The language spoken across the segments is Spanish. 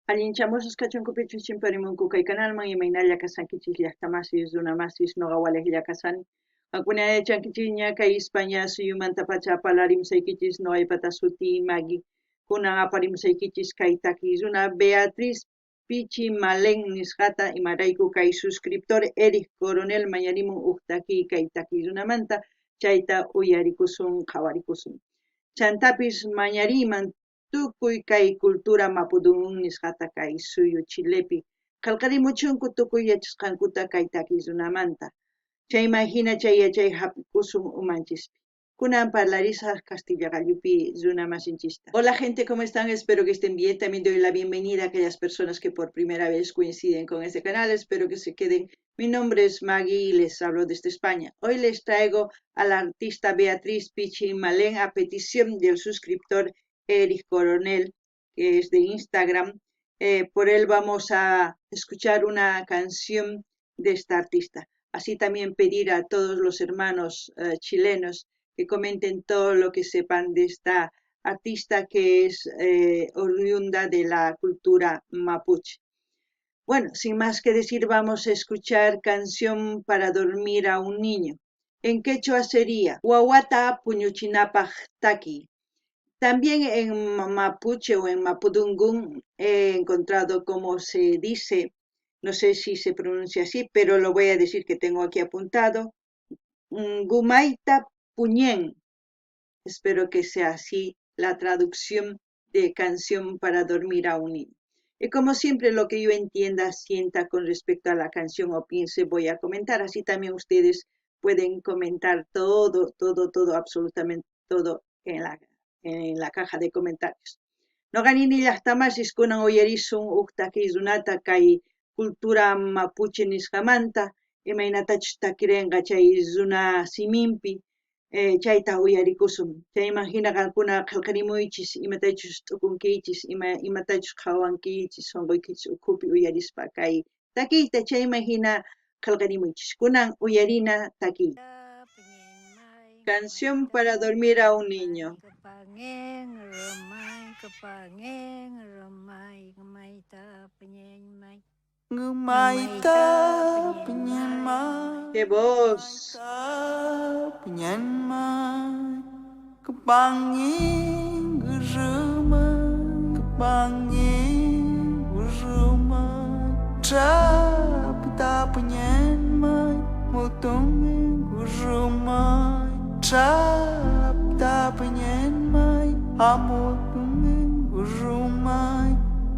Allinchamusas kachunkupichu chimparimunku kay kanalman imaynalla kasankichis llaqtamasis runamasis noqa waliqlla kasani. Qankunalla yachankichis ña kay España suyumanta pacha apalarimsaykichis noqaypata suti Maggie kunan aparimsaykichis kay taki runa Beatriz Pichi Malen nisqata imarayku kay suscriptor Eric Coronel mañarimun huk kay taki runamanta chayta uyarikusun qhawarikusun. Chantapis mañariman tukuy kay cultura mapudungun nisqata kay suyu Chilepi qallqarimuchunku tukuy yachasqankuta kay taki runamanta chayma hina chay yachay hap'ikusun umanchispi. Kunan parlarisaq Castilla gallupi runa masinchista. Hola gente, ¿cómo están? Espero que estén bien. También doy la bienvenida a aquellas personas que por primera vez coinciden con este canal. Espero que se queden. Mi nombre es Maggie y les hablo desde España. Hoy les traigo a la artista Beatriz Pichi Malén a petición del suscriptor Eric Coronel, que es de Instagram. Por él vamos a escuchar una canción de esta artista. Así también pedir a todos los hermanos chilenos que comenten todo lo que sepan de esta artista que es oriunda de la cultura mapuche. Bueno, sin más que decir, vamos a escuchar Canción para dormir a un niño. En quechua sería Wawata Puñuchinapaj Taki. También en mapuche o en mapudungún he encontrado cómo se dice, no sé si se pronuncia así, pero lo voy a decir que tengo aquí apuntado. Gumaita Puñén. Espero que sea así la traducción de Canción para dormir a un niño. Y como siempre, lo que yo entienda, sienta con respecto a la canción o piense, voy a comentar. Así también ustedes pueden comentar todo, absolutamente todo en la caja de comentarios. No ganini llaqtamasis kunan uyarisun uktaki runata kay cultura mapuche nisqamanta imaynatachus takirinqa chay runa siminpi chayta uyarikusun chayman hina qankuna qillqarimuychis imatachus t'ukunkichis imatachus qhawankichis sunquykichis ukhupi uyarispa kay takiyta chayman hina qillqarimuychis kunan uyarina takiyta. Canción para dormir a un niño. Ngemaita penyenmai, ¡Qué voz! ngemaita penyenmai, kepangin geremai, kepangin geremai, trapta penyenmai, motongin geremai, trapta penyenmai, amotongin geremai,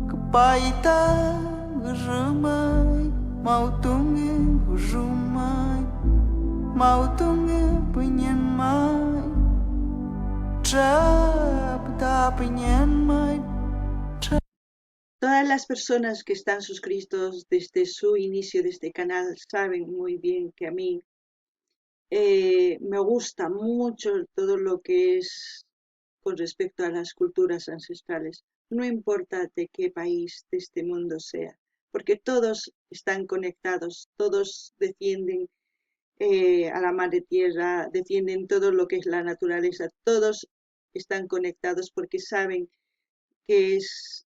kepaita geremai, mau tungin geremai, mau tungin penyenmai, trapta penyenmai. Todas las personas que están suscritos desde su inicio de este canal saben muy bien que a mí me gusta mucho todo lo que es con respecto a las culturas ancestrales. No importa de qué país de este mundo sea, porque todos están conectados, todos defienden a la madre tierra, defienden todo lo que es la naturaleza, todos están conectados porque saben que es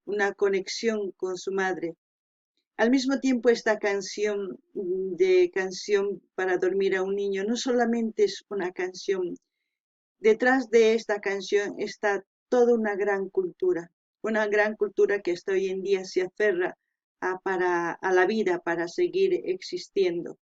una conexión con su madre. Al mismo tiempo, esta canción de Canción para dormir a un niño no solamente es una canción, detrás de esta canción está toda una gran cultura que hasta hoy en día se aferra a la vida para seguir existiendo.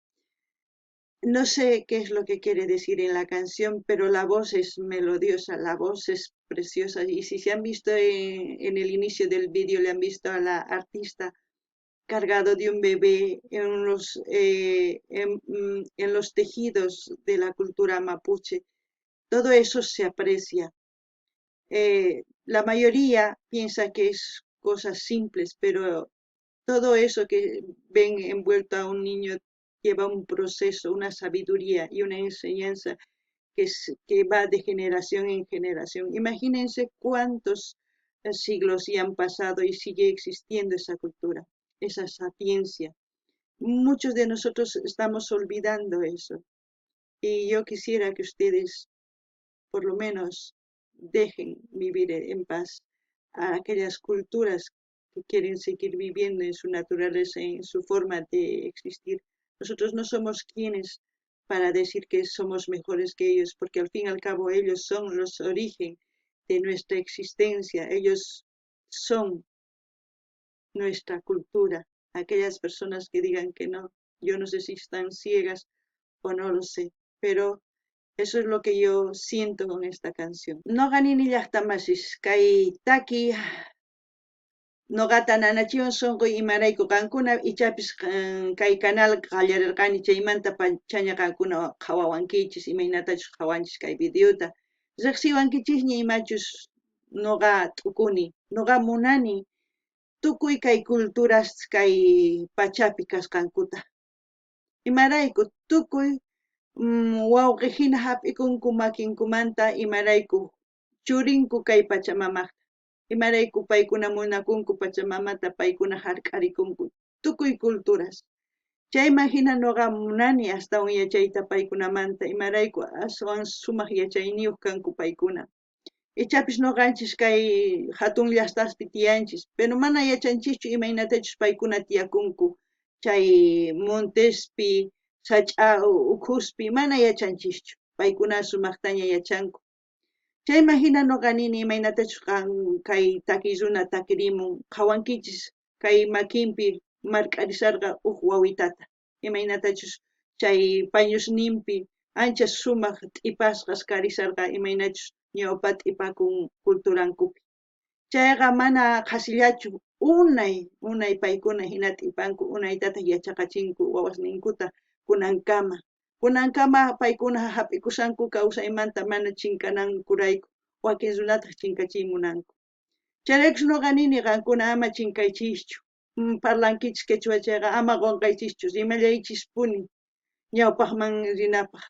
No sé qué es lo que quiere decir en la canción, pero la voz es melodiosa, la voz es preciosa. Y si se han visto en el inicio del vídeo, le han visto a la artista cargado de un bebé en los tejidos de la cultura mapuche. Todo eso se aprecia. La mayoría piensa que es cosas simples, pero todo eso que ven envuelto a un niño lleva un proceso, una sabiduría y una enseñanza que va de generación en generación. Imagínense cuántos siglos ya han pasado y sigue existiendo esa cultura, esa sapiencia. Muchos de nosotros estamos olvidando eso y yo quisiera que ustedes por lo menos dejen vivir en paz a aquellas culturas que quieren seguir viviendo en su naturaleza, en su forma de existir. Nosotros no somos quienes para decir que somos mejores que ellos, porque al fin y al cabo ellos son los orígenes de nuestra existencia, ellos son nuestra cultura. Aquellas personas que digan que no, yo no sé si están ciegas o no lo sé, pero eso es lo que yo siento con esta canción. No ganini llaqtamasis, kay taki noqata nanachiwan sunquy imarayku qankuna ichapis kay canal qallarirqani chaymanta chañaqankuna qhawawankichis imaynatachus qhawanchis kay videota riqsiwankichikña imachus noqa t'ukuni noqa munani tukuy kay culturas kay pachapi kasqankuta imarayku tukuy wawqi hina hap'ikunku makinkumanta imarayku churinku kay pachamamaqta imarayku paykuna munakunku pachamamata paykuna hark'arikunku tukuy culturas chayman hina noqa munani astawan yachayta paykunamanta imarayku aswan sumaq yachayniyuq kanku paykuna ichapis noqanchis kay hatun llaqtaspi tiyanchis pero mana yachanchikchu imaynatachus paykuna tiyakunku chay Montespi sach'a ukhuspi mana yachanchikchu paykuna sumaqtaña yachanku chayman hina noqa nini imaynatachus kay taki runa takirimun qhawankichis kay makinpi mark'arisarqa wawitata imaynatachus chay pañusninpi ancha sumaq t'ipasqas karisarqa imaynachus ñawpa t'ipakun culturankupi chayqa mana qhasillachu unay paykuna hina t'ipanku unaytataq yachaqachinku wawasninkuta kunankama paykuna hap'ikushanku kawsaymanta mana chinkanankurayku wakin runataq chinkachimunanku chayraykus noqa nini qankuna ama chinkaychikchu parlankichis quechua ama qunqaychikchu rimallaychispuni ñawpaqman rinapaq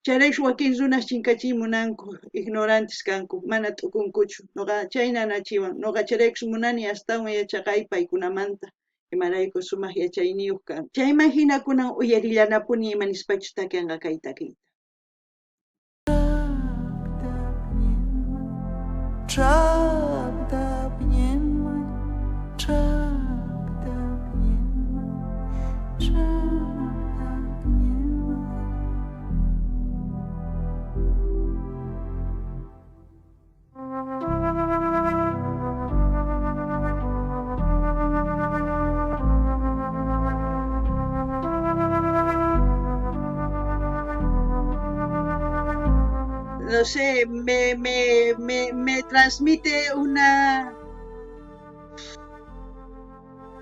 chayraykus wakin runas chinkachimunanku ignorantes kanku mana t'ukunkuchu noqa chay nanachiwan noqa chayraykus munani astawan yachaqay paykunamanta imarayku sumaq yachayniyuq kan chayman hina kunan uyarillanapuni imanispachus takianqa kay takiyta no sé, me transmite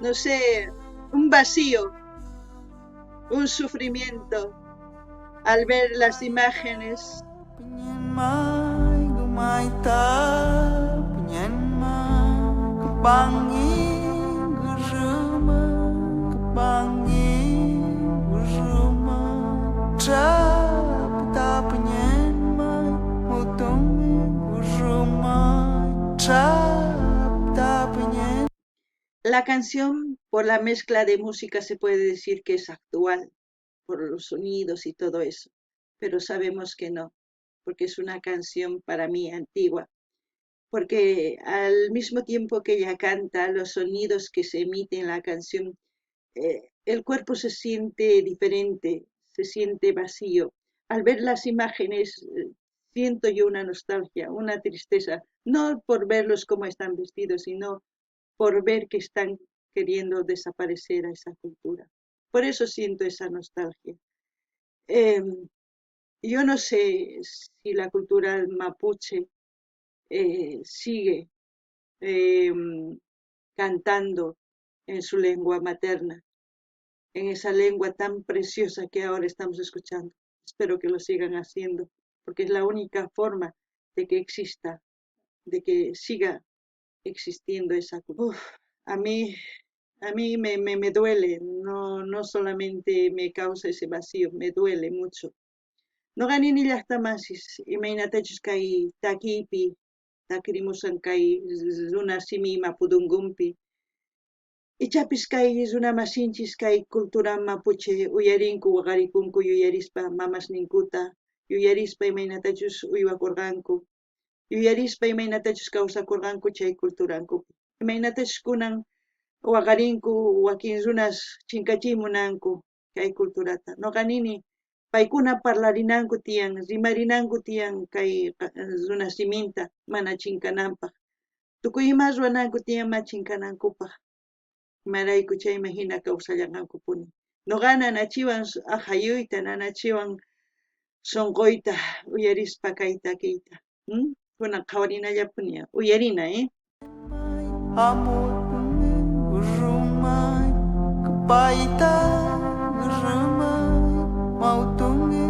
no sé, un vacío, un sufrimiento al ver las imágenes. La canción, por la mezcla de música, se puede decir que es actual, por los sonidos y todo eso, pero sabemos que no, porque es una canción para mí antigua, porque al mismo tiempo que ella canta, los sonidos que se emiten en la canción, el cuerpo se siente diferente, se siente vacío. Al ver las imágenes, siento yo una nostalgia, una tristeza, no por verlos como están vestidos, sino por ver que están queriendo desaparecer a esa cultura. Por eso siento esa nostalgia. Yo no sé si la cultura mapuche sigue cantando en su lengua materna, en esa lengua tan preciosa que ahora estamos escuchando. Espero que lo sigan haciendo, porque es la única forma de que exista, de que siga existiendo esa cultura. A mí me duele, no solamente me causa ese vacío, me duele mucho. No ganini llaqtamasis, imaynatachus kay takipi, takirimusan kay runa simi mapudungunpi. Ichapis kay runa masinchis kay cultura mapuche uyarinku waqarikunku yuyarispa mamasninkuta, yuyarispa imaynatachus uywakurqanku, yuyarispa imaynatachus kawsakurqanku chay culturankupi. imaynatash kunan waqarinku wakin runas chinkachimunanku kay culturata noqa nini paykuna parlarinanku tiyan rimarinanku tiyan kay runa siminta mana chinkananpaq tukuy ima ruwananku tiyan ma chinkanankupaq imarayku chayma hina kawsallanqankupuni noqa nanachiwan ajayuyta nanachiwan sunquyta uyarispa kay takiyta kunan qhawarinallapuni uyarina Amor rumai kepaita rumai mau tungi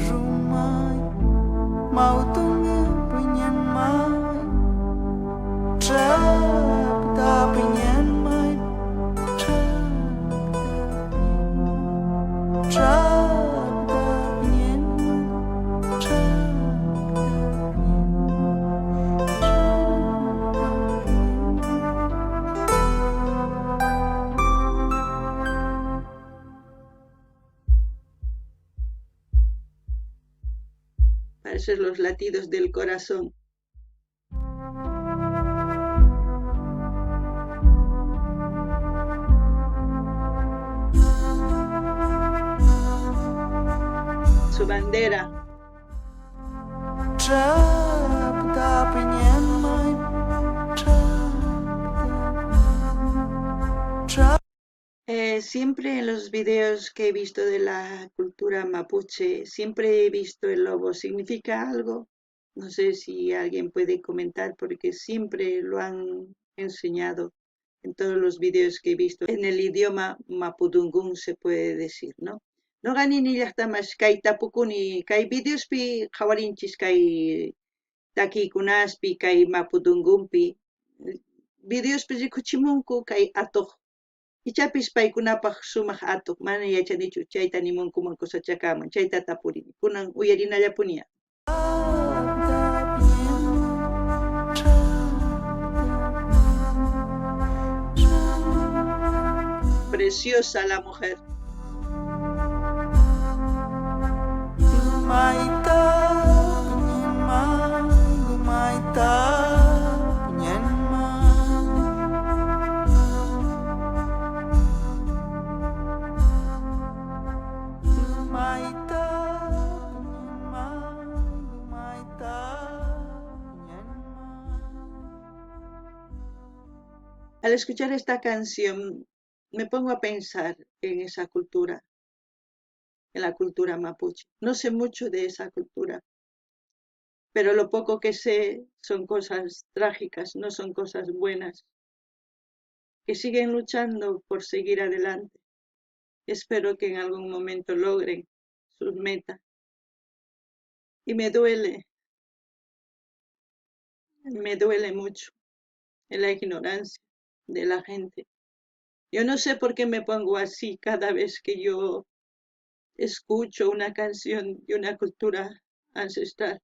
rumai mau tungi penyen mai trapta penyen mai trapta penyen parecen los latidos del corazón. Su bandera. Siempre en los videos que he visto de la cultura mapuche, siempre he visto el lobo. ¿Significa algo? No sé si alguien puede comentar porque siempre lo han enseñado en todos los videos que he visto. En el idioma mapudungún se puede decir, ¿no? No ganini llaqtamas kay tapukuni kay videospi qawarinchis kay takikunaspi kay mapudungumpi videospi rikuchimunku kay atuq ichapis paykunapaq sumaq atuq mana yachanichu chayta nimunkuman kusachakaman chayta tapurini kunan uyarinallapuniya preciosa la mujer Al escuchar esta canción me pongo a pensar en esa cultura, en la cultura mapuche. No sé mucho de esa cultura, pero lo poco que sé son cosas trágicas, no son cosas buenas, que siguen luchando por seguir adelante. Espero que en algún momento logren sus metas. Y me duele mucho en la ignorancia de la gente. Yo no sé por qué me pongo así cada vez que yo escucho una canción de una cultura ancestral.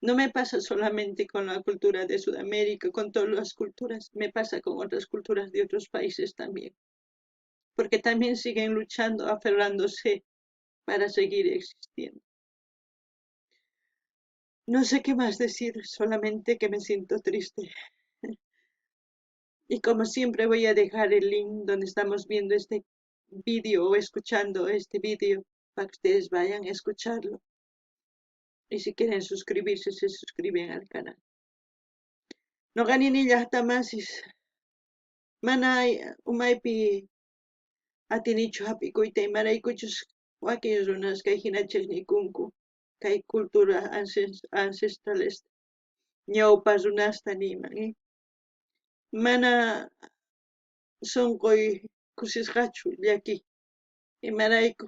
No me pasa solamente con la cultura de Sudamérica, con todas las culturas, me pasa con otras culturas de otros países también. Porque también siguen luchando, aferrándose para seguir existiendo. No sé qué más decir, solamente que me siento triste. Y como siempre voy a dejar el link donde estamos viendo este vídeo o escuchando este vídeo para que ustedes vayan a escucharlo. Y si quieren suscribirse, se suscriben al canal. No ganini llaqtamasis. Mana umaypi atinichu hapikuyta imaraykuchus wakin runas kay hinachik nikunku kay cultura ancestrales ñawpa runasta niman mana sunquy kusisqachu llaki imarayku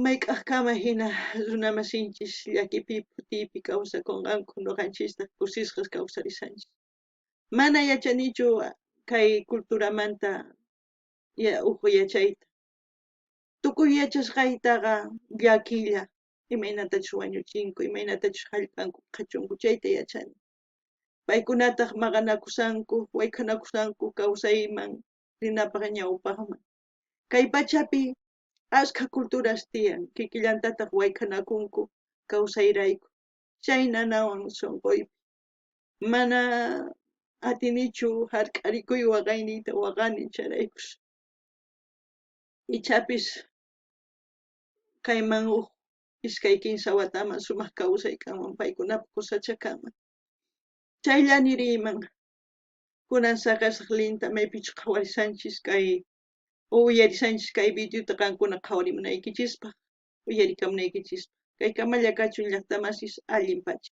mayk'aqkama hina runa masinchis llakipi putiypi kawsakunqanku nuqanchista kusisqas kawsarisanchis mana yachanichu kay culturamanta uqu yachayta tukuy yachasqaytaqa llakilla imaynatachus wañuchinku imaynatachus hallp'anku qhachunku chayta yachani paykunataq maqanakusanku wayk'anakusanku kawsayman rinapaq ñawpaqman kay pachapi ashka culturas tiyan kikillantataq wayk'anakunku kawsayrayku chay nanawan sunquypi mana atinichu hark'arikuy waqayniyta waqani charaykush ichapis kayman iskay kinsa wataman sumaq kawsaykaman paykunapi kusachakaman chaylla niriyman kunan saqasaq linta maypichu qhawarisanchis kay uyarisanchis kay videota qankuna qhawarimunaykichispa uyarikamunaykichispa kay kamalla kachun llaqta masis allin pacha